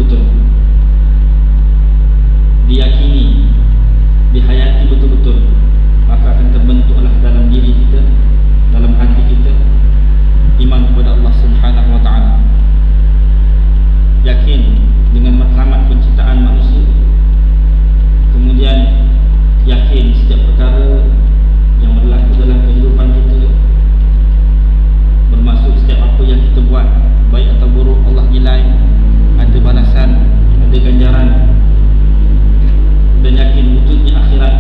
betul-betul, diyakini, dihayati betul-betul, maka akan terbentuklah dalam diri kita, dalam hati kita, iman kepada Allah Subhanahu wa ta'ala. Yakin dengan matlamat penciptaan manusia, kemudian yakin setiap perkara yang berlaku dalam kehidupan kita, bermaksud setiap apa yang kita buat, baik atau buruk, Allah nilai, ada balasan, ada ganjaran. Dan yakin wujudnya akhirat,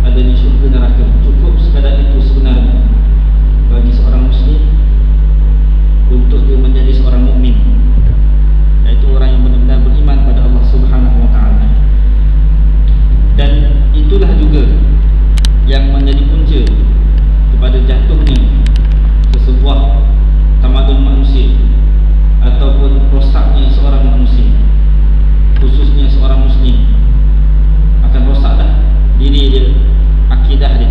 ada di syurga neraka. Cukup sekadar itu sebenarnya bagi seorang muslim untuk dia menjadi seorang mukmin, iaitu orang yang benar-benar beriman pada Allah Subhanahu wa ta'ala. Dan itulah juga yang menjadi punca kepada jatuhnya sesebuah tamadun manusia ataupun rosaknya seorang manusia, khususnya seorang muslim. Akan rosaklah diri dia, akidah dia,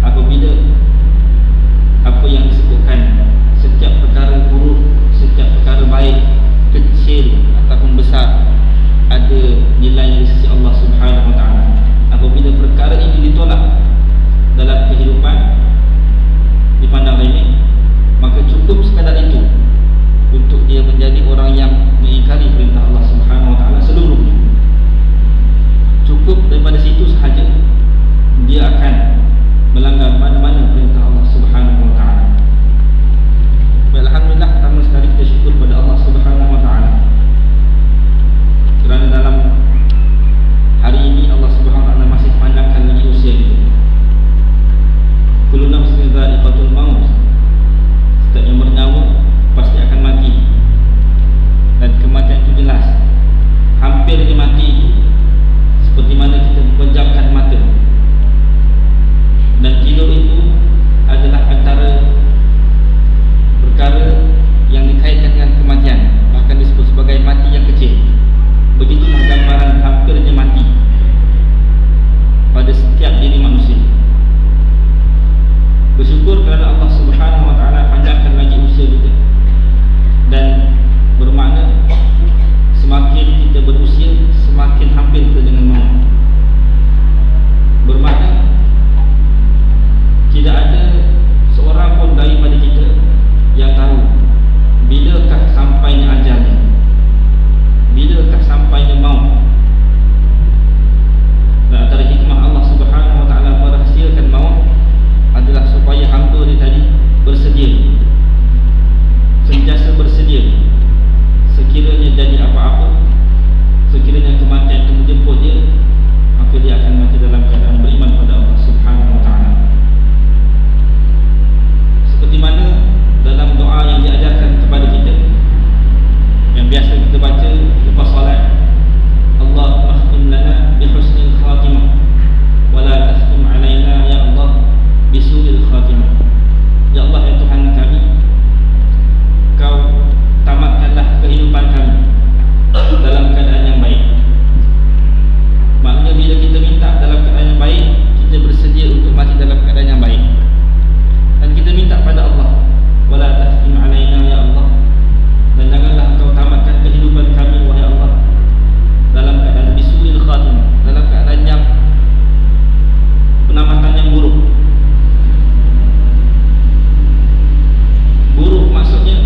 apabila apa yang disebutkan, setiap perkara buruk, setiap perkara baik, kecil ataupun besar, ada nilainya di sisi Allah Subhanahu wa ta'ala. Apabila perkara ini ditolak dalam kehidupan, dipandang remeh, maka cukup sekadar itu untuk dia menjadi orang yang mengingkari perintah Allah Subhanahu wa ta'ala seluruhnya. Cukup daripada situ sahaja dia akan melanggar mana-mana perintah Allah Subhanahu wa ta'ala. Alhamdulillah, pertama sekali kita syukur pada Allah Subhanahu wa ta'ala kerana dalam hari ini Allah Subhanahu wa ta'ala masih panjangkan lagi usia kita. Kullu nafsin dha'iqatul maut, setiap yang bernyawa pasti akan mati. Dan kematian itu jelas, hampir dia mati itu seperti mana kita menjamkan mata. Dan tidur itu adalah antara perkara yang dikaitkan dengan kematian, bahkan disebut sebagai mati yang kecil. Begitulah gambaran hampirnya mati pada setiap diri manusia. Bersyukur kerana Allah Subhanahu wa ta'ala panjangkan lagi usia kita, dan bermakna semakin kita berusia, semakin hampir kita dengan maut. Bermakna tidak ada seorang pun daripada kita yang tahu bilakah sampainya ajalnya, bilakah sampainya maut. Dan antara hikmah Allah Subhanahu wa ta'ala merahsiakan maut adalah supaya hamba dia tadi bersedia, sentiasa bersedia. Sekiranya jadi apa-apa, sekiranya kematian itu menjemput dia, maka dia akan mati dalam keadaan beriman pada Allah Subhanahu wa ta'ala. Seperti mana dalam doa yang diajarkan kepada kita, yang biasa kita baca lepas solat, Allahumma khtim lana bihusnil khatimah wa la takhtim alaina ya Allah bisu'il khatimah. Ya Allah, ya Tuhan kami, Kau tamatkanlah kehidupan kami dalam keadaan yang baik. Maknanya bila kita minta dalam keadaan yang baik, kita bersedia untuk mati dalam keadaan yang baik. Dan kita minta pada Allah, wala tahkim alaina ya Allah, dan janganlah Engkau tamatkan kehidupan kami wahai Allah dalam keadaan bisu'il khatimah, dalam keadaan yang penamatan yang buruk. Buruk maksudnya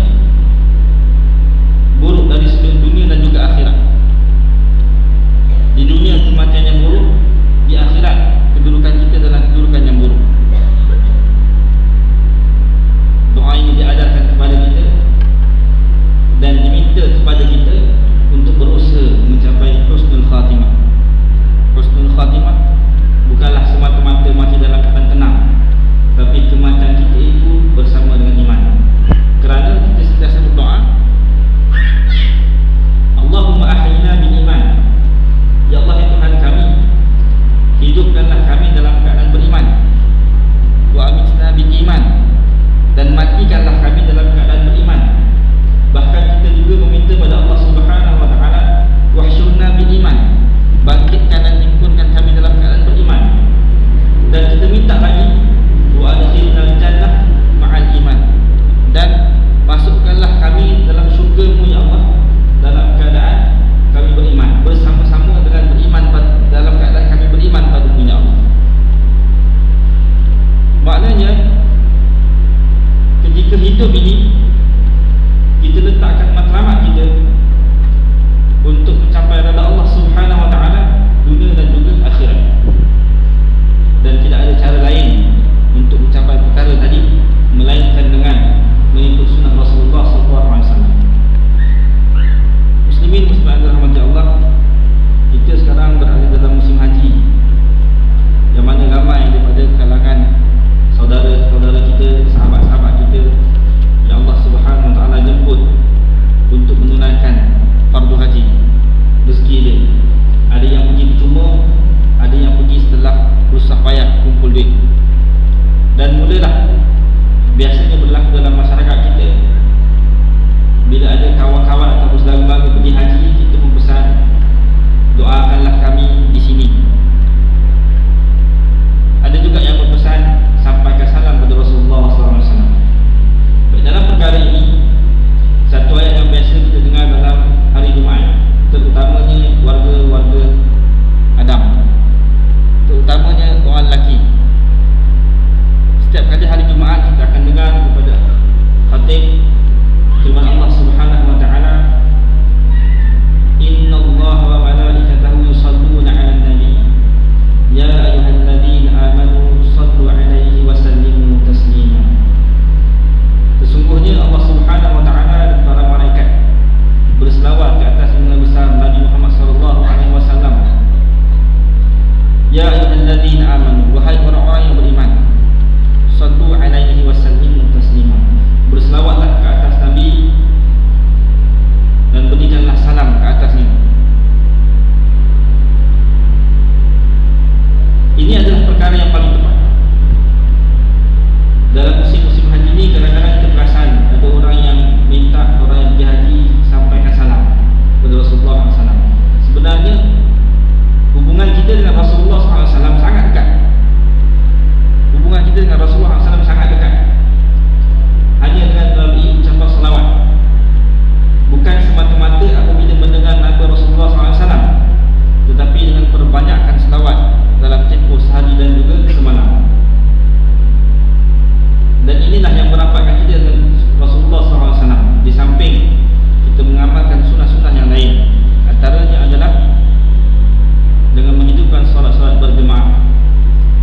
buruk berselawat ke atas junjungan besar Nabi Muhammad sallallahu alaihi wasallam. Ya ayyuhalladzina amanu, wahai orang-orang yang beriman, sallu alaihi wasallimu taslima. Berselawatlah ke atas Nabi dan berikanlah salam ke atasnya. Ini adalah perkara yang paling tepat. Dalam musim-musim haji ini kadang-kadang kita perasan ada orang yang minta orang yang pergi haji sampaikan salam kepada Rasulullah SAW. Sebenarnya hubungan kita dengan Rasulullah SAW sangat dekat. Hubungan kita dengan Rasulullah SAW sangat dekat. Hanya dengan melalui ucapan salawat. Bukan semata-mata apabila mendengar nama Rasulullah SAW, tetapi dengan perbanyakkan salawat dalam tempoh sehari dan juga semalam. Dan inilah yang merapatkan kita dengan Rasulullah SAW. Di samping kita mengamalkan sunnah-sunnah yang lain, antaranya adalah dengan menghidupkan solat-solat berjemaah.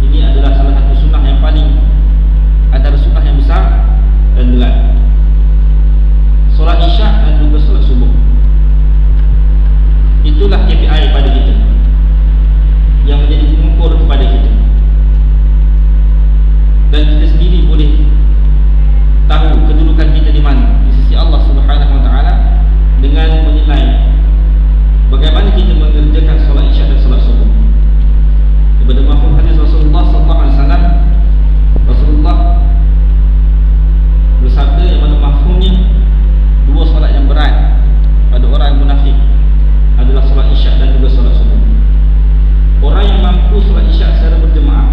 Ini adalah salah satu sunnah yang paling, antara sunnah yang besar dan berat. Solat isyak dan juga solat subuh, itulah KPI pada kita, yang menjadi pengukur kepada kita. Dan kita sendiri boleh tahu kedudukan kita di mana di sisi Allah Subhanahu Wa Taala dengan menilai bagaimana kita mengerjakan solat isyak dan solat subuh. Daripada mafhum hadis Rasulullah sallallahu alaihi wasallam, Rasulullah bersabda yang mana mafhumnya dua solat yang berat pada orang yang munafik adalah solat isyak dan juga solat subuh. Orang yang mampu solat isyak secara berjemaah,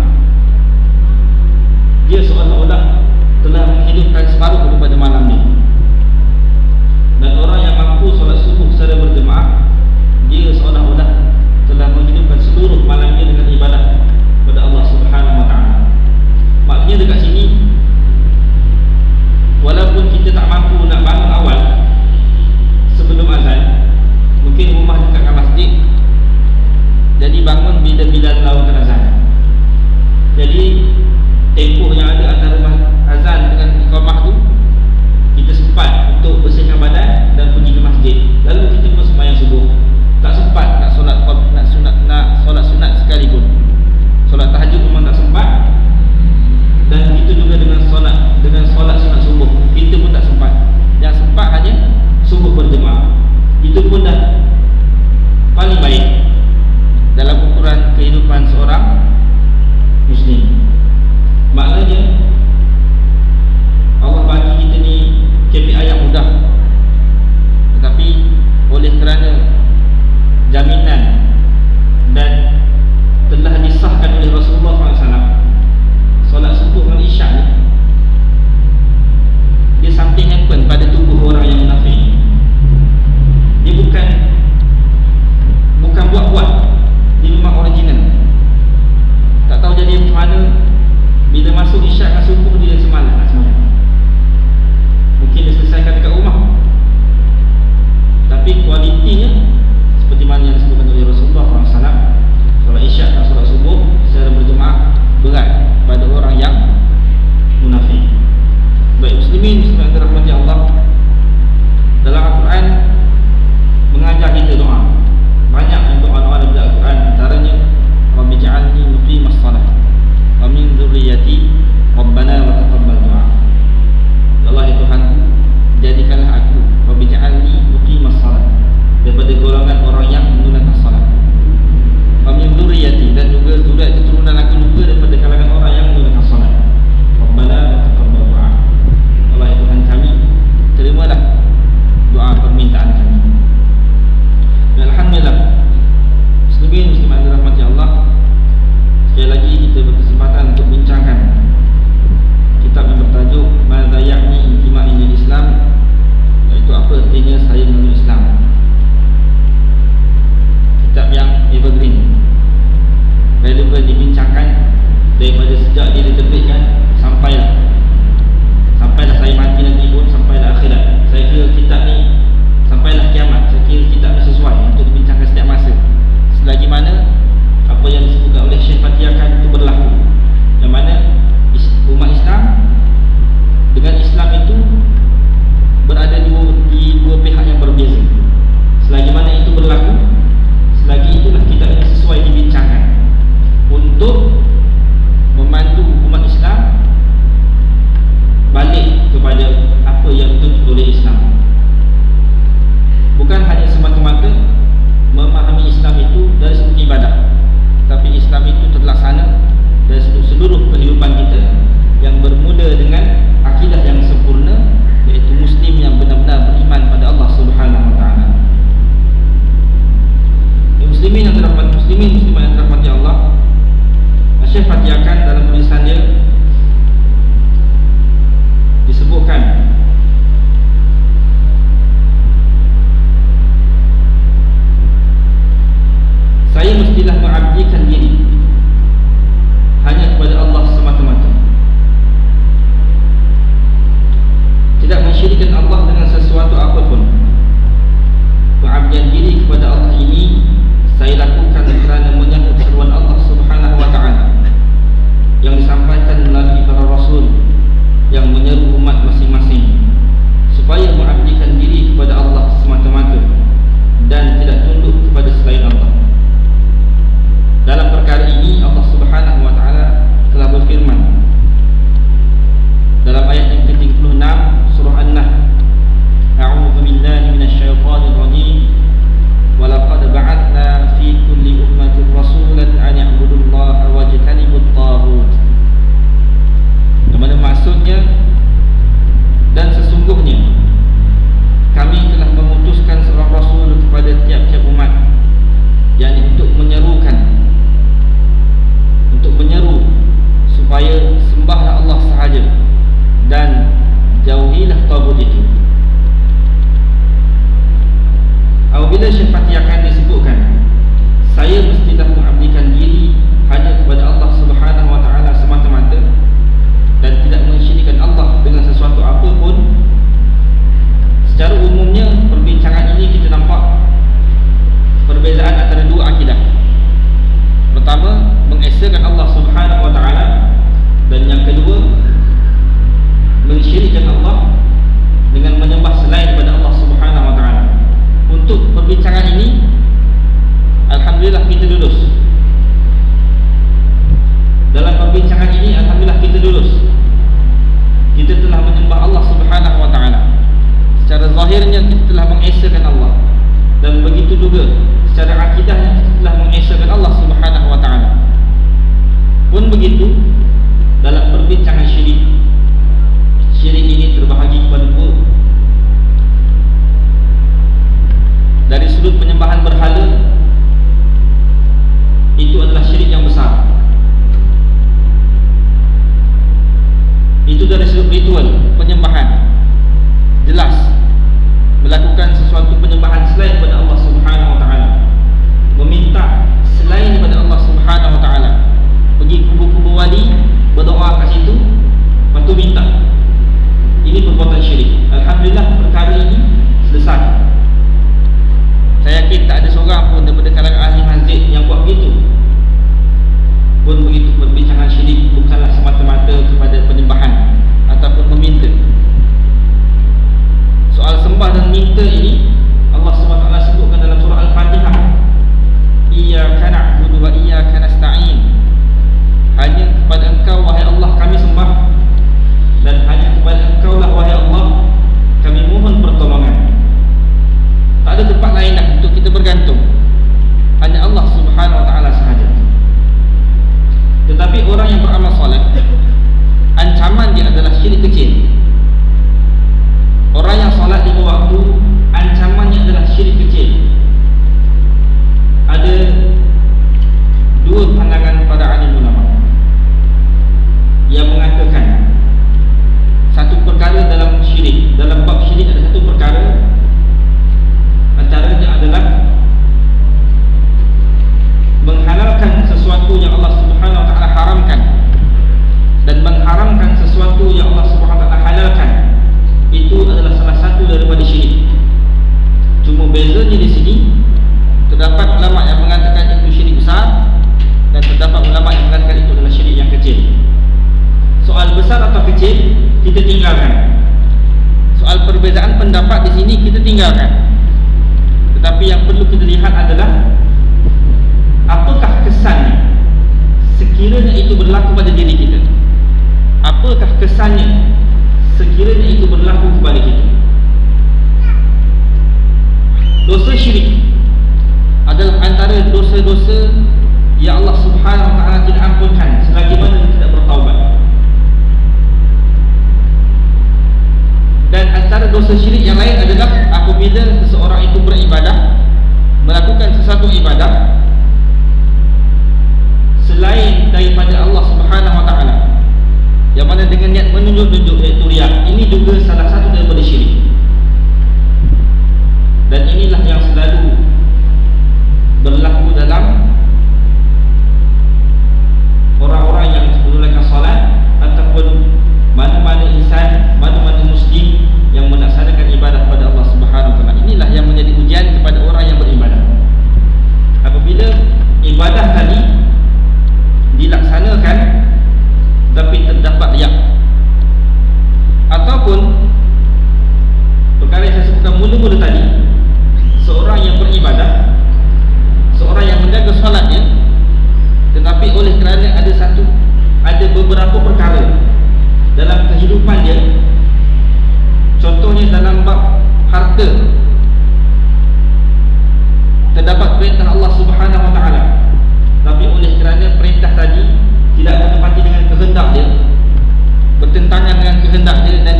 dia seolah-olah telah menghidupkan separuh daripada malam ni. Dan orang yang mampu solat subuh secara berjemaah, dia seolah-olah telah menghidupkan seluruh malam dia dengan ibadah kepada Allah Subhanahu Wa Taala. Maknanya dekat sini, walaupun kita tak mampu nak bangun awal sebelum azan, mungkin rumah dekatkan masjid, jadi bangun bila lakukan azan. Jadi tempoh yang ada antara azan dengan iqamah tu, kita sempat untuk bersihkan badan dan pergi ke masjid. Lalu kita pun sembahyang subuh. Tak sempat nak solat sunat sekalipun. Solat tahajud memang tak sempat. Dan begitu juga dengan solat sunat subuh, kita pun tak sempat. Yang sempat hanya subuh berjemaah. Itu pun dah paling baik dalam ukuran kehidupan seorang Muslim. Maknanya Allah bagi kita ni KPI yang mudah, tetapi oleh kerana jaminan dan telah disahkan oleh Rasulullah SAW, solat subuh dan isyak ni dia something happen pada tubuh orang yang munafik. Dia bukan buat-buat, dia memang original. Tak tahu jadi macam mana, bila masuk isyak dan subuh dia semalam nak semayang. Mungkin dia selesaikan dekat rumah, tapi kualitinya seperti mana yang disebutkan oleh Rasulullah SAW, solat isyak dan solat subuh secara berjemaah berat pada orang yang munafik. Baik muslimin yang dirahmati Allah, dalam Al-Quran mengajar kita doa. Banyak doa-doa dalam Al-Quran, antaranya Rabbi ja'alni muqimas salah wa min dzurriyyati Rabbana wa taqabbal du'a. Allah ya Tuhanku, jadikanlah aku Rabbi ja'alni muqimas salat, daripada golongan orang yang menunaikan salat. Wa min dzurriyyati, dan juga zuriat keturunan aku juga daripada kalangan orang yang menunaikan salat. Rabbana wa taqabbal du'a. Allah ya Tuhan kami, terimalah doa permintaan ada syafaat yang akan disebutkan, saya mestilah mengabdikan diri hanya kepada Allah Subhanahu wa taala semata-mata dan tidak mensyirikkan Allah dengan sesuatu apapun. Secara umumnya perbincangan ini kita nampak perbezaan antara dua akidah. Pertama, mengesakan Allah Subhanahu wa taala, dan yang kedua, mensyirikkan Allah dengan menyembah selain daripada Allah Subhanahu wa taala. Untuk perbincangan ini, alhamdulillah kita lulus. Dalam perbincangan ini alhamdulillah kita lulus. Kita telah menyembah Allah Subhanahu wa taala. Secara zahirnya kita telah mengesakan Allah, dan begitu juga secara akidahnya kita telah mengesakan Allah Subhanahu wa taala. Pun begitu dalam perbincangan syirik. Syirik ini terbahagi kepada dua. Dari sudut penyembahan berhala, itu adalah syirik yang besar. Itu dari sudut ritual penyembahan, jelas melakukan sesuatu penyembahan selain daripada Allah Subhanahu wa taala, meminta selain daripada Allah Subhanahu wa taala, pergi kubur-kubur wali, berdoa kat situ, lepas tu minta. Ini perbuatan syirik. Alhamdulillah perkara ini selesai. Saya yakin tak ada seorang pun daripada kalangan ahli masjid yang buat begitu. Pun begitu, perbincangan syirik bukanlah semata-mata kepada penyembahan ataupun meminta. Soal sembah dan minta ini Allah SWT sebutkan dalam surah Al-Fatihah, Iyyaka na'budu wa iyyaka nasta'in. Hanya kepada Engkau wahai Allah kami sembah, dan hanya kepada Engkau lah wahai Allah kami mohon pertolongan. Tak ada tempat lain dah untuk kita bergantung, hanya Allah Subhanahu wa taala sahaja. Tetapi orang yang beramal soleh, ancaman dia adalah syirik kecil. Orang yang solat 5 waktu, ancamannya adalah syirik kecil. Ada dua pandangan pada alim ulama yang mengatakan satu perkara dalam syirik, dalam bab syirik ada satu perkara, antaranya adalah menghalalkan sesuatu yang Allah Subhanahu wa taala haramkan dan mengharamkan sesuatu yang Allah Subhanahu wa taala halalkan. Itu adalah salah satu daripada syirik. Cuma bezanya di sini, terdapat ulama yang mengatakan itu syirik besar dan terdapat ulama yang mengatakan itu adalah syirik yang kecil. Soal besar atau kecil kita tinggalkan. Soal perbezaan pendapat di sini kita tinggalkan. Tetapi yang perlu kita lihat adalah apakah kesannya sekiranya itu berlaku pada diri kita. Apakah kesannya sekiranya itu berlaku kepada kita. Dosa syirik adalah antara dosa-dosa yang Allah Subhanahu wa taala tidak ampunkan selagi mana dia tidak bertaubat. Dan antara dosa syirik yang lain adalah apabila seseorang itu beribadah, melakukan sesuatu ibadah selain daripada Allah Subhanahu wa taala, yang mana dengan niat menunjuk-nunjuk, iaitu riya. Ini juga salah satu daripada syirik. Dan inilah yang selalu berlaku dalam orang-orang yang menunaikan salat ataupun mana-mana insan, mana-mana muslim yang melaksanakan ibadah pada Allah Subhanahu wa taala. Inilah yang menjadi ujian kepada orang yang beribadah. Apabila ibadah tadi dilaksanakan tapi terdapat riak, ataupun perkara yang saya sebutkan mula-mula tadi, seorang yang beribadah, seorang yang menjaga solatnya, tetapi oleh kerana ada beberapa perkara dalam kehidupan dia, contohnya dalam bab harta, terdapat perintah Allah Subhanahu wa taala, tapi oleh kerana perintah tadi tidak menepati dengan kehendak dia, bertentangan dengan kehendak dia, dan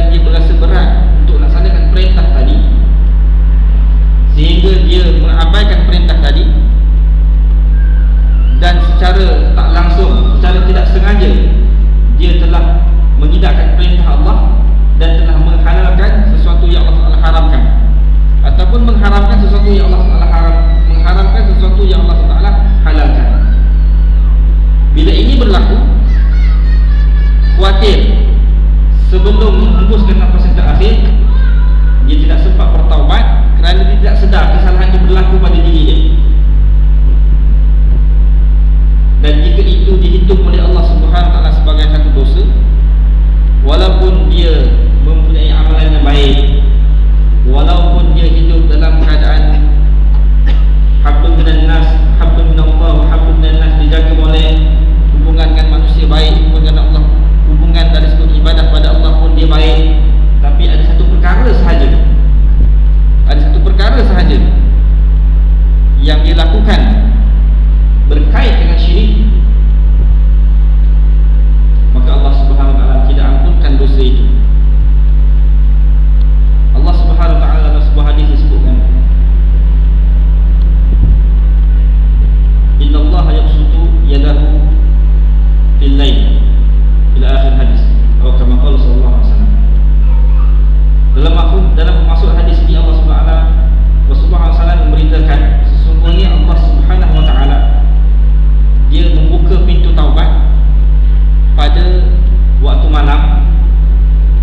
dia berasa berat untuk laksanakan perintah tadi, sehingga dia mengabaikan perintah tadi, dan secara tak langsung, secara tidak sengaja dia telah mengidakkan perintah Allah dan telah menghalalkan sesuatu yang Allah haramkan, ataupun mengharamkan sesuatu yang dalam keadaan hablum minan nas, hablum minallah, hablum minan nas, dijaga oleh hubungan dengan manusia baik, hubungan dengan Allah, hubungan dari sudut ibadah pada Allah pun dia baik. Tapi ada satu perkara sahaja, yang dia lakukan berkait dengan syirik, maka Allah Subhanahu wa taala tidak ampunkan dosa itu. Allah Subhanahu wa taala dalam sebuah hadis disebutkan, innallaha yabsutu yadahu fil lail ila akhir hadis, atau kama qala sallallahu alaihi wasallam. Dalam maksud hadis ini Allah Subhanahu wa taala memberitakan sesungguhnya Allah Subhanahu wa taala dia membuka pintu taubat pada waktu malam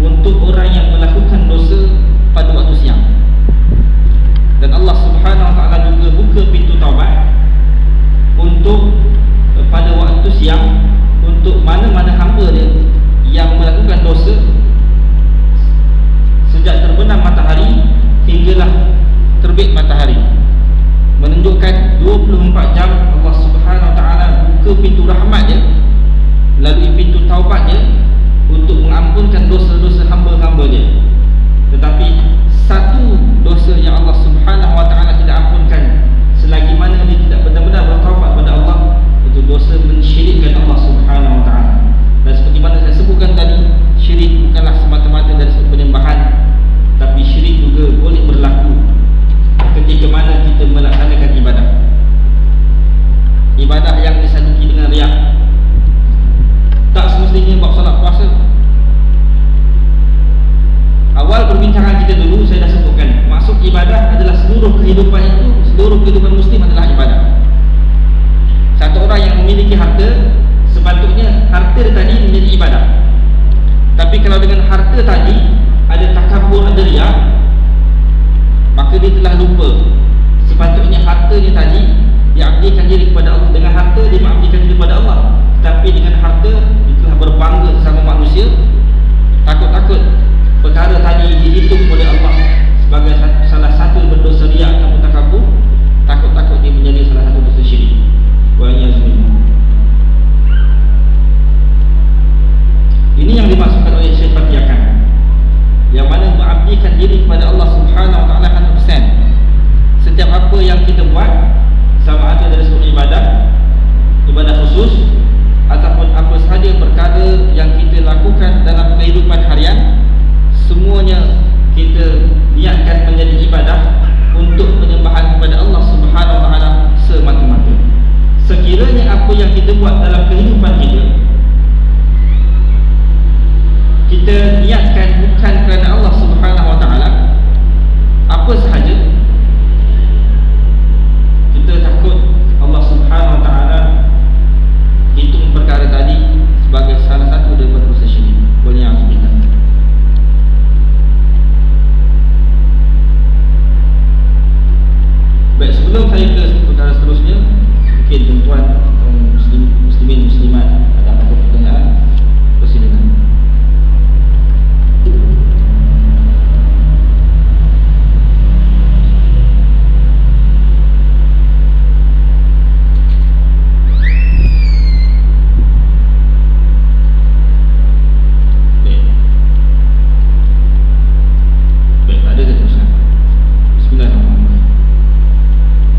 untuk orang yang melakukan dosa pada waktu siang. Dan Allah Subhanahu wa taala juga buka pintu taubat untuk pada waktu siang untuk mana-mana hamba dia yang melakukan dosa sejak terbenam matahari hinggalah terbit matahari, menunjukkan 24 jam Allah Subhanahu wa taala buka pintu rahmat dia melalui pintu taubat dia untuk mengampunkan dosa-dosa hamba-hamba dia. Tetapi satu dosa yang Allah Subhanahu wa taala tidak ampunkan selagi mana dia tidak benar-benar bertaubat pada Allah, itu dosa mensyirikkan Allah Subhanahu wa taala. Dan seperti mana saya sebutkan tadi, syirik bukanlah semata-mata dari sudut penyembahan, tapi syirik juga boleh berlaku ketika mana kita melaksanakan ibadah. Ibadah yang disaduki dengan riak. Tak semestinya bab solat puasa. Awal perbincangan kita dulu saya dah sebutkan, maksud ibadah adalah seluruh kehidupan itu, seluruh kehidupan muslim adalah ibadah. Satu orang yang memiliki harta, sepatutnya harta tadi menjadi ibadah. Tapi kalau dengan harta tadi ada takabur, ada riak, maka dia telah lupa sepatutnya hartanya tadi diabdikan diri kepada Allah. Dengan harta dia mengabdikan diri kepada Allah, tapi dengan harta dia telah berbangga sama manusia. Takut-takut perkara tadi dihitung oleh Allah sebagai salah satu berdosa riak atau takabur, takut-takut dia menjadi salah satu dosa syirik. Ini yang dimaksudkan oleh Syekh Fatihakan, yang mana mengabdikan diri kepada Allah Subhanahu wa taala 100%. Setiap apa yang kita buat, sama ada dari sudut ibadah khusus ataupun apa sahaja perkara yang kita lakukan dalam kehidupan harian, semuanya kita niatkan menjadi ibadah untuk penyembahan kepada Allah Subhanahu wa taala semata-mata. Sekiranya apa yang kita buat dalam kehidupan kita niatkan bukan kerana Allah Subhanahu wa taala, apa sahaja, kita takut Allah Subhanahu wa taala hitung perkara tadi sebagai salah satu daripada dosa syirik. Boleh yang kita. Baik, sebelum saya ke perkara seterusnya, mungkin tuan-tuan muslimin muslimat ada apa pertanyaan, persilakan.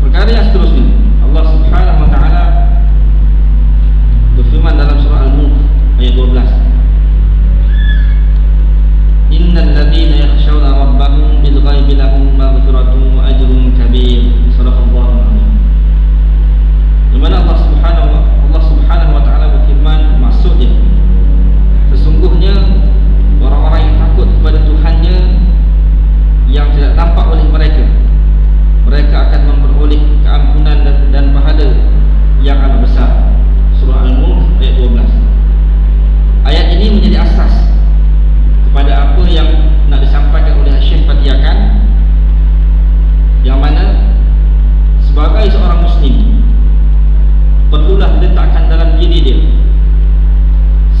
Perkara yang seterusnya, Allah Subhanahu wa taala berfirman dalam surah Al-Mulk ayat 12, innal ladzina yakhshawna rabbahum bil ghaibi lahum maghfiratun wa ajrun kabir. Sadaqallahu al-azim. Di mana Allah Subhanahu wa taala berfirman, maksudnya sesungguhnya orang-orang yang takut kepada Tuhannya yang tidak tampak oleh mereka akan memperoleh keampunan dan pahala yang amat besar. Surah Al-Mulk ayat 12. Ayat ini menjadi asas kepada apa yang nak disampaikan oleh Syekh Fatihakan, yang mana sebagai seorang muslim perlulah letakkan dalam diri dia,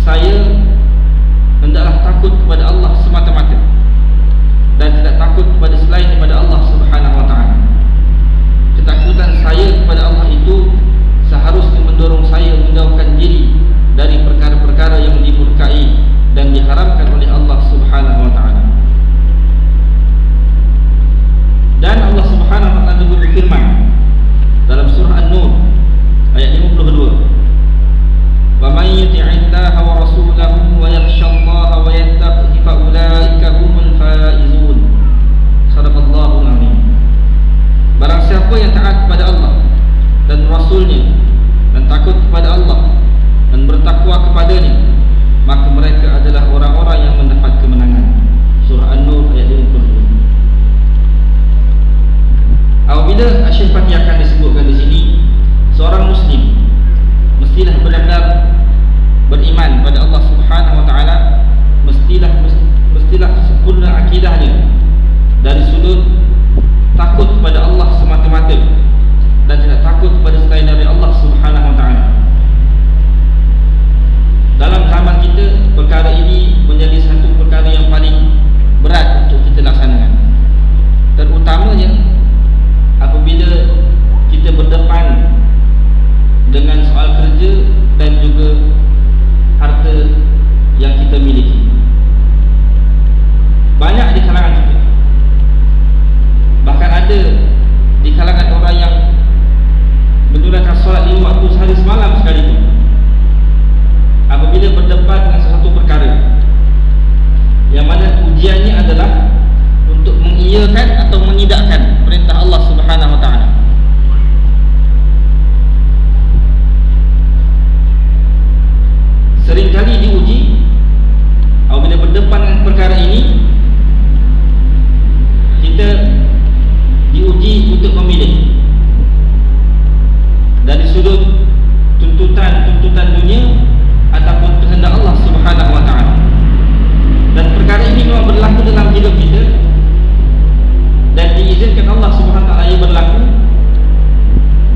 saya hendaklah takut kepada Allah semata-mata. dan tidak takut kepada selain daripada Allah Subhanahu wa ta'ala. Ketakutan saya kepada Allah itu seharusnya mendorong saya menjauhkan diri dari perkara-perkara yang dimurkai dan diharamkan oleh Allah Subhanahu wa ta'ala. Dan Allah Subhanahu wa ta'ala juga berfirman dalam surah An-Nur ayat 52, "Wa may yuti'illaha wa rasulahu wa yakhshallaha wa yattaqihi fa ulaika humul faizun." Sadaqallahu al-azim. Barang siapa yang taat kepada Allah dan Rasulnya dan takut kepada Allah dan bertakwa kepadanya, maka mereka adalah orang-orang yang mendapat kemenangan. Surah An-Nur ayat 52. Apabila asyifat yang akan disebutkan di sini, seorang Muslim mestilah benar-benar beriman pada Allah Subhanahu wa ta'ala, mestilah sempurna akidahnya dari sudut takut kepada Allah semata-mata dan tidak takut kepada selain dari Allah Subhanahu wa ta'ala. Dalam zaman kita, perkara ini menjadi satu perkara yang paling berat untuk kita laksanakan, terutamanya apabila kita berdepan dengan soal kerja dan juga harta yang kita miliki. Banyak di kalangan kita, bahkan ada di kalangan orang yang menunaikan solat 5 waktu sehari semalam sekalipun, apabila berdepan dengan sesuatu perkara yang mana ujiannya adalah untuk mengiyakan atau menidakkan perintah Allah Subhanahu wa ta'ala. Seringkali diuji apabila berdepan dengan perkara ini, kita diuji untuk memilih dari sudut tuntutan dunia ataupun kehendak Allah Subhanahu wa ta'ala. Dan perkara ini memang berlaku dalam hidup kita dan diizinkan Allah Subhanahu wa ta'ala ia berlaku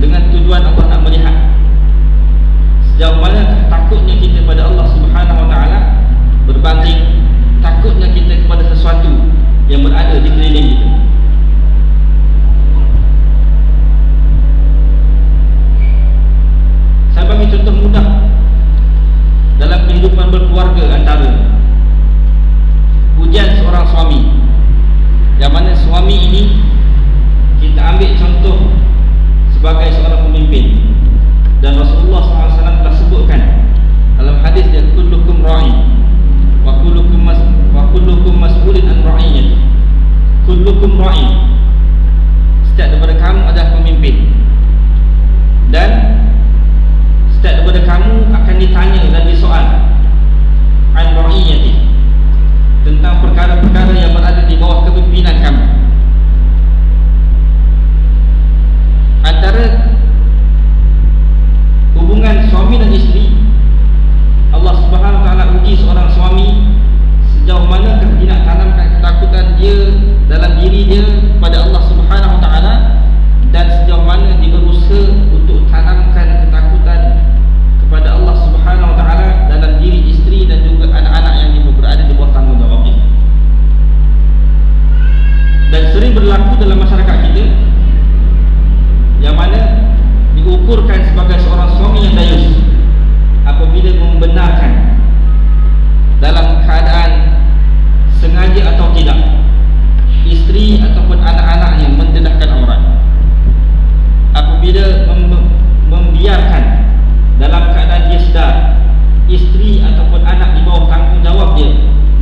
dengan tujuan Allah nak melihat sejauh mana takutnya kita kepada Allah Subhanahu wa ta'ala berbanding takutnya kita kepada sesuatu yang berada di keliling kita. Saya bagi contoh mudah dalam kehidupan berkeluarga antara ujian seorang suami, yang mana suami ini kita ambil contoh sebagai seorang pemimpin. Dan Rasulullah SAW telah sebutkan dalam hadis dia, kullukum ra'i wa kullukum mas'ulin an ra'iyyati. Kullukum ra'i, setiap daripada kamu adalah pemimpin, dan setiap daripada kamu akan ditanya dan disoal an ra'iyyati, tentang perkara-perkara yang berada di bawah kepimpinan kamu. Antara hubungan suami dan isteri, Allah Subhanahu wa ta'ala uji seorang suami sejauh mana dia nak tanamkan ketakutan dia dalam diri dia pada Allah Subhanahu wa ta'ala, dan sejauh mana dia berusaha untuk tanamkan ketakutan kepada Allah Subhanahu wa ta'ala dalam diri isteri dan juga anak-anak yang dia berada di bawah tanggungjawabnya. Dan sering berlaku dalam masyarakat kita, yang mana diukurkan sebagai seorang suami yang dayus apabila membenarkan dalam keadaan sengaja atau tidak isteri ataupun anak-anaknya mendedahkan aurat, apabila membiarkan dalam keadaan dia sedar isteri ataupun anak di bawah tanggungjawab dia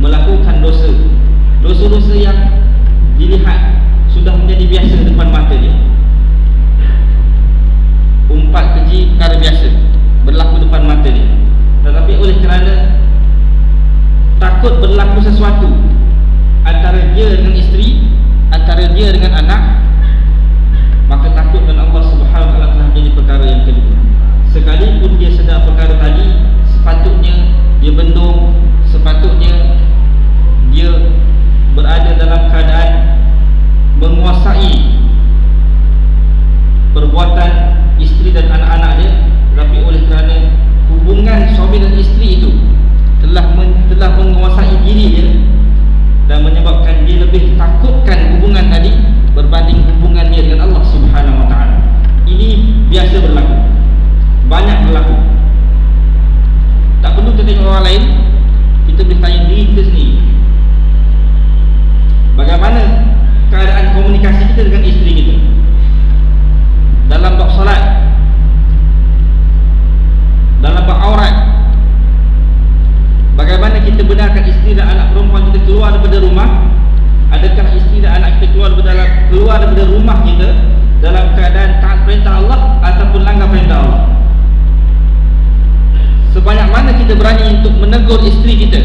melakukan dosa-dosa yang dilihat sudah menjadi biasa depan mata dia. Umpat keji perkara biasa berlaku depan mata dia, tetapi oleh kerana takut berlaku sesuatu antara dia dengan isteri, antara dia dengan anak, maka takut dengan Allah Subhanahu wa ta'ala telah menjadi perkara yang kedua. Sekalipun dia sedar perkara tadi, sepatutnya dia bendung, sepatutnya dia berada dalam menegur isteri kita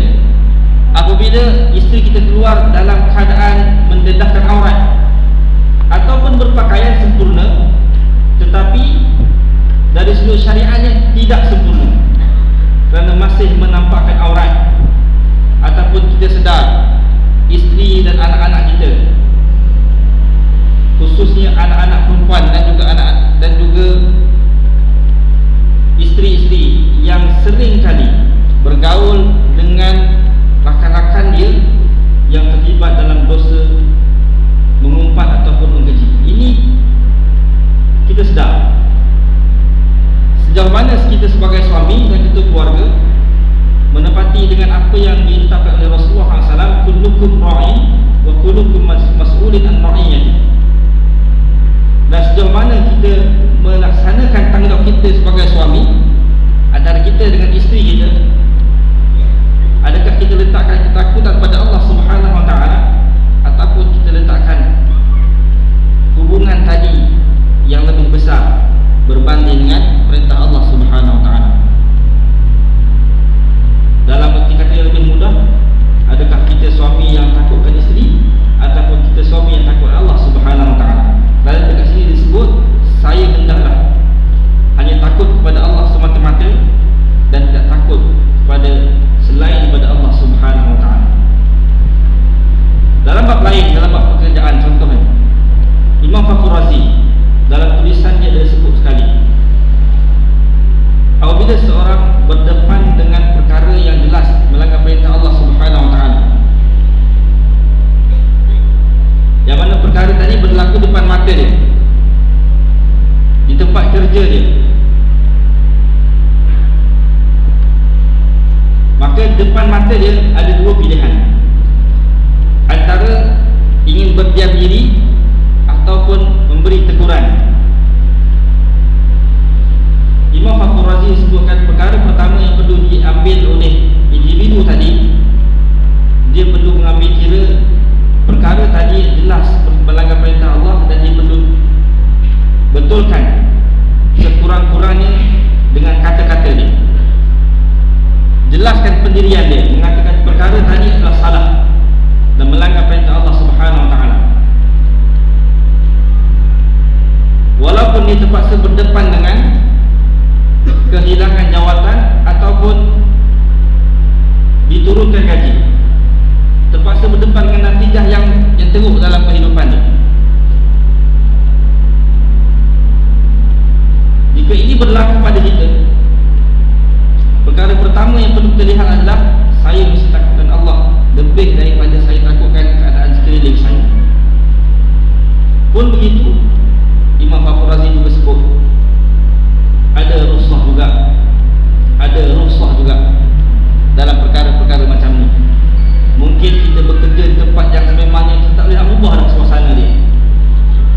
apabila isteri kita keluar dalam keadaan mendedahkan aurat ataupun berpakaian sempurna tetapi dari sudut syariatnya tidak sempurna kerana masih menampakkan aurat, ataupun kita sedar isteri dan anak-anak kita, khususnya anak-anak perempuan dan juga isteri-isteri yang sering kali bergaul dengan rakan-rakan dia yang terlibat dalam dosa mengumpat ataupun mengkeji. Ini kita sedar. Sejauh mana kita sebagai suami dan ketua keluarga menepati dengan apa yang diletakkan oleh Rasulullah SAW, kullukum ra'in wa kullukum mas'ulin an ra'iyati. Dan sejauh mana kita melaksanakan tanggungjawab kita sebagai suami antara kita dengan isteri kita, adakah kita letakkan ketakutan pada Allah Subhanahu Wa Taala ataupun kita letakkan hubungan tadi yang lebih besar berbanding dengan perintah Allah Subhanahu Wa Taala. Dalam erti kata yang lebih mudah, adakah kita suami yang takutkan isteri ataupun kita suami yang takut Allah Subhanahu Wa Taala? Dalam dekat sini disebut, saya hendaklah hanya takut kepada Allah semata-mata dan tidak takut kepada selain daripada Allah Subhanahu Wa Taala. Dalam bab lain, dalam bab pekerjaan, contohnya Imam Fakhr Razi dalam tulisannya dia sebut sekali, apabila seorang berdepan dengan perkara yang jelas melanggar perintah Allah Subhanahu Wa Taala, yang mana perkara tadi berlaku depan mata dia, di tempat kerja dia, maka depan mata dia ada dua pilihan, antara ingin berdiam diri ataupun memberi teguran. Imam Fakhr Razi sebutkan perkara pertama yang perlu diambil oleh individu tadi, dia perlu mengambil kira perkara tadi jelas melanggar perintah Allah dan dia perlu betulkan sekurang-kurangnya dengan kata-kata dia, jelaskan pendirian dia, mengatakan perkara tadi adalah salah dan melanggar perintah Allah Subhanahu Wa Taala. Walaupun dia terpaksa berdepan dengan kehilangan jawatan ataupun diturunkan gaji, terpaksa berdepan dengan natijah yang teruk dalam kehidupan dia. Jika ini berlaku pada kita, perkara pertama yang perlu kita lihat adalah saya mesti takutkan Allah lebih daripada saya takutkan keadaan sekeliling saya. Pun begitu, Imam Fakhr Razi juga sebut ada rukhsah juga dalam perkara-perkara macam ni. Mungkin kita bekerja di tempat yang sememangnya kita tak boleh nak ubah dah suasana dia,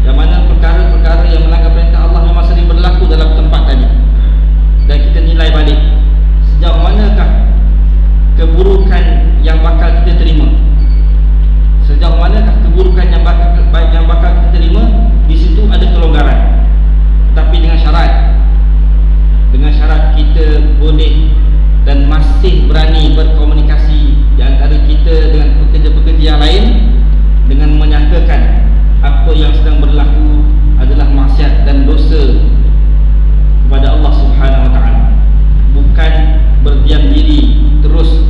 yang mana perkara-perkara yang melanggar perintah Allah memang sering berlaku dalam tempat tadi, dan kita nilai balik sejauh manakah keburukan yang bakal kita terima, sejauh manakah keburukan yang bakal kita terima. Di situ ada kelonggaran, tetapi dengan syarat kita boleh dan masih berani berkomunikasi di antara kita dengan pekerja-pekerja yang lain, dengan menyatakan apa yang sedang berlaku adalah maksiat dan dosa kepada Allah Subhanahu Wa Taala, bukan berdiam diri terus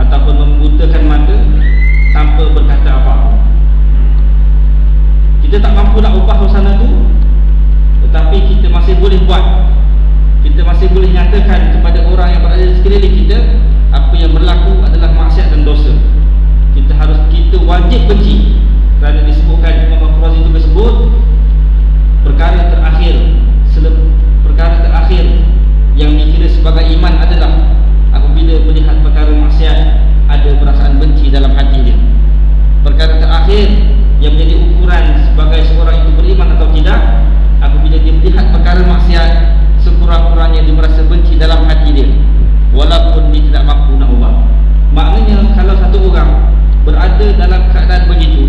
ataupun membutakan mata tanpa berkata apa-apa. Kita tak mampu nak ubah suasana tu, tetapi kita masih boleh buat. Kita masih boleh nyatakan kepada orang yang berada di sekeliling kita apa yang berlaku adalah maksiat dan dosa. Kita wajib benci, kerana disebutkan Imam Fakhr Razi juga sebut perkara terakhir yang dikira sebagai iman adalah apabila melihat perkara maksiat ada perasaan benci dalam hati dia. Perkara terakhir yang menjadi ukuran sebagai seorang itu beriman atau tidak, apabila dia melihat perkara maksiat, sekurang-kurangnya dia merasa benci dalam hati dia, walaupun dia tidak mampu nak ubah. Maknanya kalau satu orang berada dalam keadaan begitu,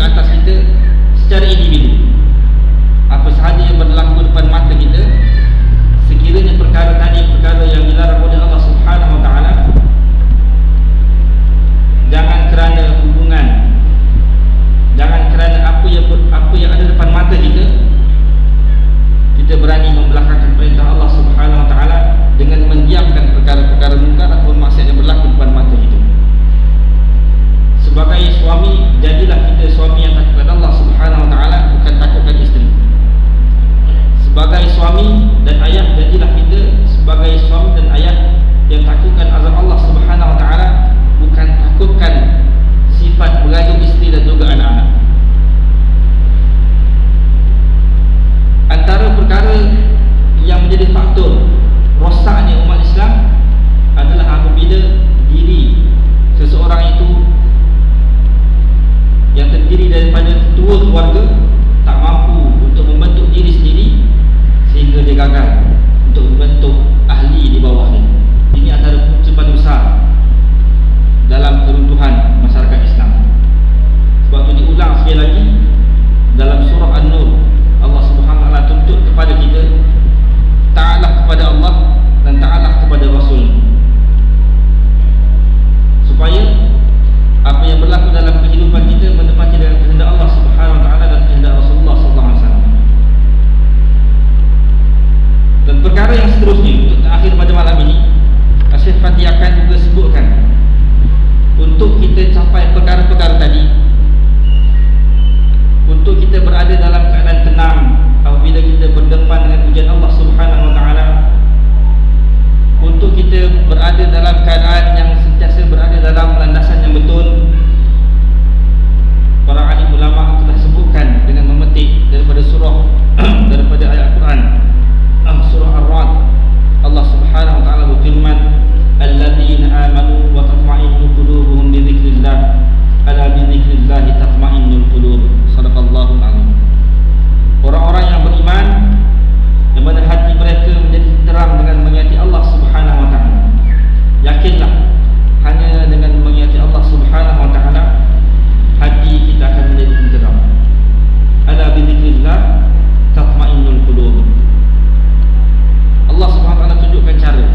atas kita secara individu. Apa sahaja yang berlaku depan mata kita, sekiranya perkara tadi perkara yang dilarang oleh Allah Subhanahu Wa Taala, jangan kerana hubungan, jangan kerana apa yang ada depan mata kita, kita berani membelakangkan perintah Allah Subhanahu Wa Taala dengan mendiamkan perkara-perkara mungkar ataupun maksiat yang berlaku depan mata kita. Sebagai suami, jadilah kita suami yang takut kepada Allah Subhanahu Wa Taala, bukan takutkan isteri. Sebagai suami dan ayah, jadilah kita sebagai suami dan ayah yang takutkan azab Allah Subhanahu Wa Taala, bukan takutkan sifat merajuk isteri dan juga anak-anak. Antara perkara yang menjadi faktor rosaknya umat Islam adalah apabila diri seseorang itu yang terdiri daripada ketua keluarga tak mampu untuk membentuk diri sendiri, sehingga dia gagal untuk membentuk ahli di bawahnya. Ini antara punca paling besar dalam keruntuhan masyarakat Islam. Sebab itu diulang sekali lagi dalam surah An-Nur, Allah Subhanahu Wa Taala tuntut kepada kita ta'alah kepada Allah dan ta'alah kepada Rasul, supaya apa yang berlaku dalam kehidupan kita menepati dengan kehendak Allah Subhanahu Wa Taala dan kehendak Rasulullah Sallallahu Alaihi Wasallam. Dan perkara yang seterusnya untuk terakhir pada malam ini, Syekh Fatih akan juga sebutkan untuk kita capai perkara-perkara tadi, untuk kita berada dalam keadaan tenang apabila kita berdepan dengan ujian Allah Subhanahu Wa Taala, untuk kita berada dalam keadaan yang sentiasa berada dalam landasan yang betul. Para alim ulama telah sebutkan dengan memetik daripada surah daripada ayat Al-Quran, surah Ar-Ra'd, Allah Subhanahu Wa Taala berfirman, alladzina amanu wa tatma'innu qulubuhum bi dzikrillah, ala bi dzikrillah tatma'innul qulub. Sadaqallahul azim. Orang-orang yang beriman yang mana hati mereka menjadi terang dengan mengingati Allah Subhanahu Wa Taala. Yakinlah hanya dengan mengingati Allah Subhanahu Wa Taala hati kita akan menjadi tenteram. Ala bi dzikrillah tatma'innul qulub. Allah Subhanahu Wa Taala tunjukkan cara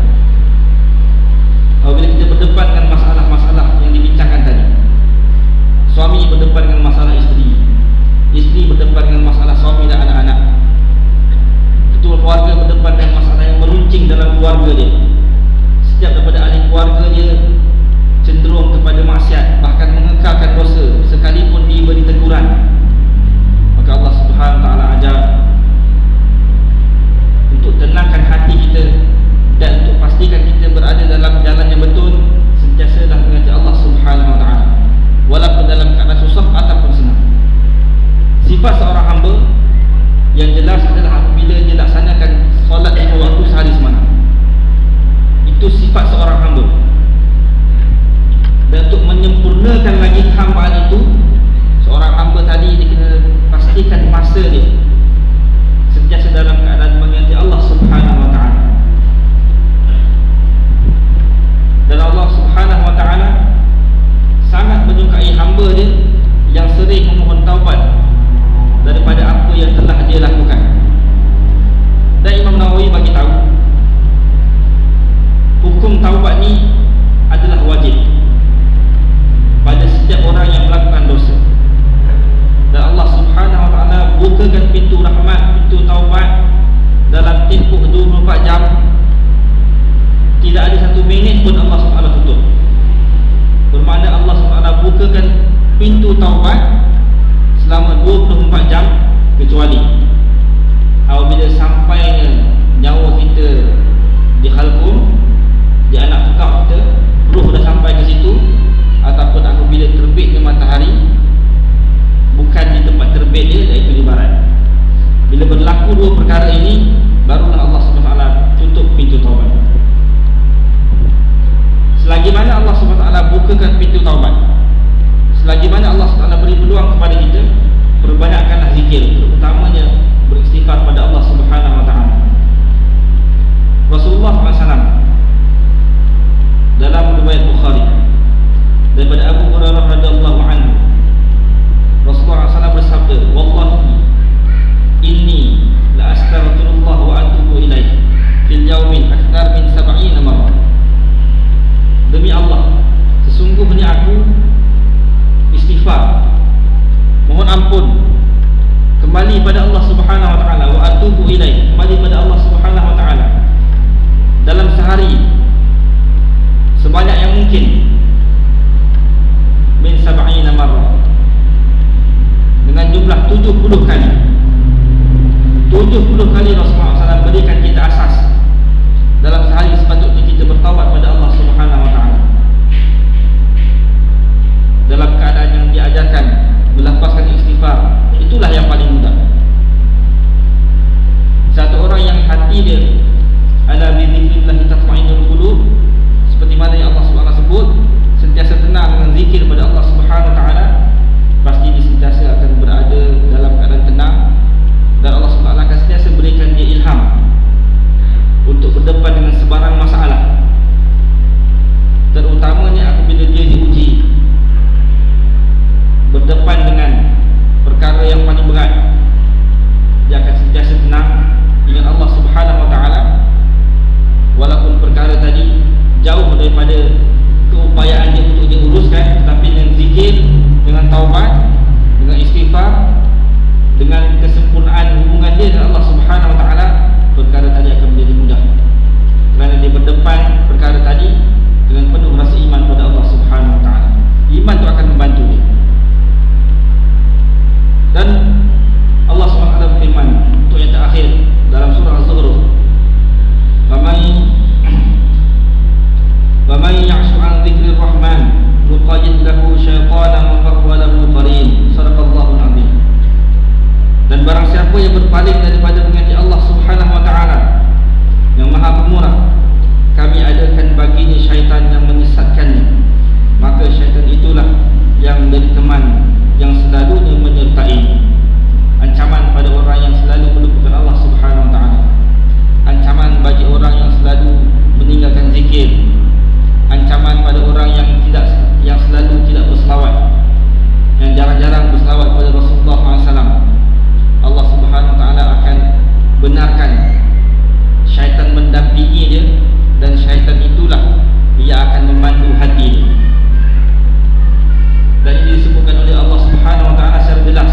apabila kita berdepan dengan masalah-masalah yang dibincangkan tadi. Suami berdepan dengan masalah isteri, isteri berdepan dengan masalah suami dan anak-anak, ketua keluarga berdepan dengan masalah yang meruncing dalam keluarga dia. Setiap daripada ahli keluarga dia cenderung kepada maksiat, bahkan mengekalkan dosa sekalipun diberi teguran. Maka Allah Subhanahu Wa Taala ajar untuk tenangkan hati kita dan untuk pastikan kita berada dalam jalan yang betul, sentiasa dah mengingati Allah Subhanahu Wa Taala, walaupun dalam keadaan susah ataupun senang. Sifat seorang hamba yang jelas adalah apabila dia laksanakan solat 5 waktu sehari semalam. Itu sifat seorang hamba. Dan untuk menyempurnakan lagi hambaan itu, seorang hamba tadi dia kena pastikan masa dia sentiasa dalam keadaan mengingati Allah Subhanahu Wa Taala. Dan Allah Subhanahu Wa Taala sangat menyukai hamba dia yang sering memohon taubat daripada apa yang telah dia lakukan. Dan Imam Nawawi bagi tahu hukum taubat ni adalah wajib pada setiap orang yang melakukan dosa. Dan Allah Subhanahu Wa Taala bukakan pintu rahmat, pintu taubat dalam tempoh 24 jam. Tidak ada 1 minit pun Allah Subhanahu Wa Taala tutup. Bermakna Allah Subhanahu Wa Taala bukakan pintu taubat selama 24 jam, kecuali apabila sampainya nyawa kita di halqum, di anak tukar kita, ruh dah sampai ke situ, ataupun apabila terbitnya matahari bukan di tempat terbit dia, iaitu di barat. Bila berlaku 2 perkara ini, barulah Allah Subhanahu Wa Taala tutup pintu taubat. Selagi mana Allah Subhanahu Wa Taala bukakan pintu taubat, selagi mana Allah Subhanahu Wa Taala beri peluang kepada kita, perbanyakkanlah zikir, terutamanya beristighfar pada Allah Subhanahu Wa Taala. Rasulullah SAW dalam riwayat Bukhari daripada Abu Hurairah radhiyallahu anhu, Rasulullah SAW bersabda, wallahi inni la astaghfirullah wa atubu ilaih fil yaumin akthar min 70 marrah. Demi Allah, sesungguhnya aku istighfar, mohon ampun, kembali pada Allah Subhanahu wa taala, wa atubu ilaih, kembali pada Allah Subhanahu wa taala dalam sehari sebanyak yang mungkin min 70 marrah, dengan jumlah 70 kali. 70 kali Rasulullah SAW berikan kita asas dalam sehari sepatutnya kita bertaubat pada Allah Subhanahu wa taala dalam keadaan yang diajarkan, melafazkan istighfar. Itulah yang paling mudah. Satu orang yang hati dia ala bi dzikrillah tatma'innul qulub, seperti mana yang Allah Subhanahu sebut, sentiasa tenang dengan zikir pada Allah Subhanahu wa taala, pasti dia sentiasa akan berada dalam keadaan tenang, dan Allah Subhanahu akan sentiasa berikan dia ilham untuk berdepan dengan sebarang masalah, terutamanya apabila dia diuji, berdepan dengan perkara yang paling berat. Dia akan sentiasa tenang, ingat Allah Subhanahu wa taala, walaupun perkara tadi jauh daripada keupayaan dia untuk dia uruskan, tetapi dengan zikir, dengan taubat, dengan istighfar, dengan kesempurnaan hubungan dia dengan Allah Subhanahu wa taala, perkara tadi akan menjadi mudah, kerana dia berdepan perkara tadi dengan penuh rasa iman pada Allah Subhanahu wa taala. Iman itu akan membantu dia. Dan Allah SWT berfirman untuk yang terakhir dalam surah Az-Zukhruf, وَمَنْ يَعْشُ عَنْ ذِكْرِ الرَّحْمَنِ نُقَيِّضْ لَهُ شَيْطَانًا فَهُوَ لَهُ قَرِينٌ. Sadaqallahul azim. Dan barang siapa yang berpaling daripada mengingati Allah Subhanahu wa taala yang Maha Pemurah, kami adakan baginya syaitan yang menyesatkannya, maka syaitan itulah yang menjadi teman yang selalunya menyertai. Ancaman pada orang yang selalu melupakan Allah Subhanahu wa taala, ancaman bagi orang yang selalu meninggalkan zikir, ancaman pada orang yang selalu tidak berselawat, yang jarang-jarang berselawat pada Rasulullah SAW. Allah Subhanahu wa taala akan benarkan syaitan mendampingi dia, dan syaitan itulah dia akan memandu hati dia. Dan ini disebutkan oleh Allah Subhanahu wa taala secara jelas,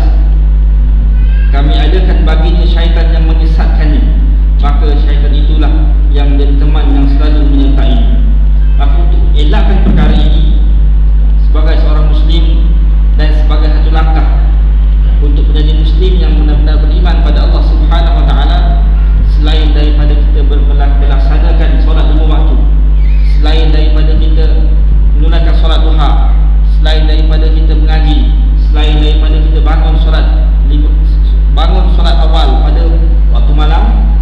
kami adakan baginya syaitan yang menyesatkannya, maka syaitan itulah yang menjadi teman yang selalu menyertai. Maka untuk elakkan perkara ini, sebagai seorang Muslim dan sebagai satu langkah untuk menjadi Muslim yang benar-benar beriman pada Allah Subhanahu wa taala, selain daripada kita melaksanakan solat 5 waktu, selain daripada kita menunaikan solat duha, selain daripada kita mengaji, selain daripada kita bangun solat awal pada waktu malam,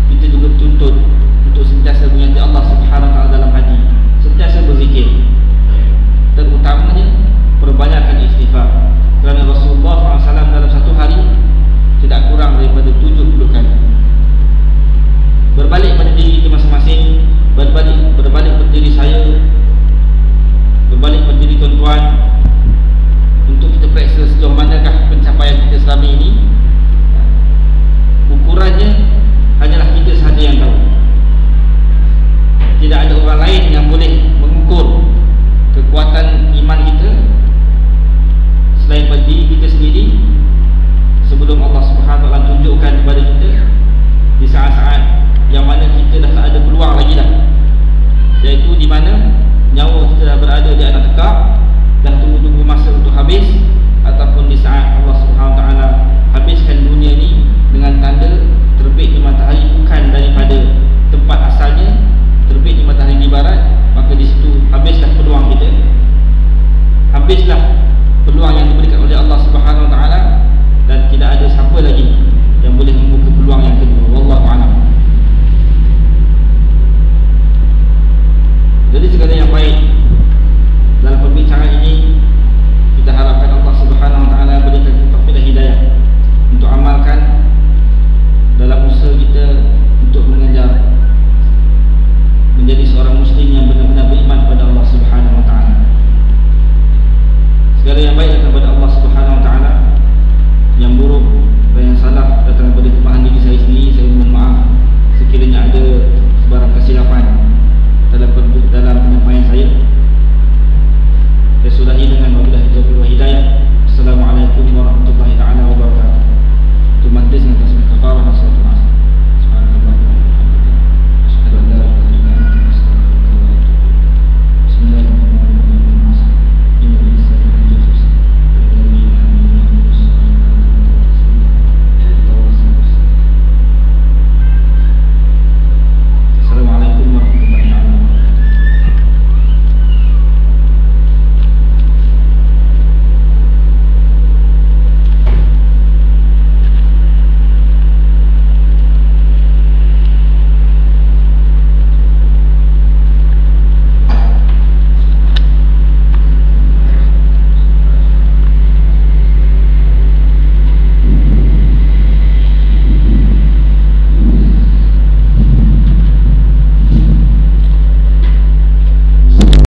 kita juga tuntut untuk sentiasa mengingati Allah Subhanahu wa taala dalam hati, sentiasa berzikir, dan utamanya perbanyakkan istighfar. Kerana Rasulullah SAW dalam satu hari tidak kurang daripada 70 kali. Berbalik pada diri kita masing-masing, berbalik pada diri saya, berbalik pada diri tuan-tuan, untuk kita periksa sejauh manakah pencapaian kita selama ini. Ukurannya hanyalah kita sahaja yang tahu. Tidak ada orang lain yang boleh mengukur kekuatan iman kita selain pada diri kita sendiri, sebelum Allah Subhanahu wa taala tunjukkan kepada kita di saat-saat yang mana kita dah tak ada peluang lagi dah, iaitu di mana nyawa kita dah berada di atas tekak,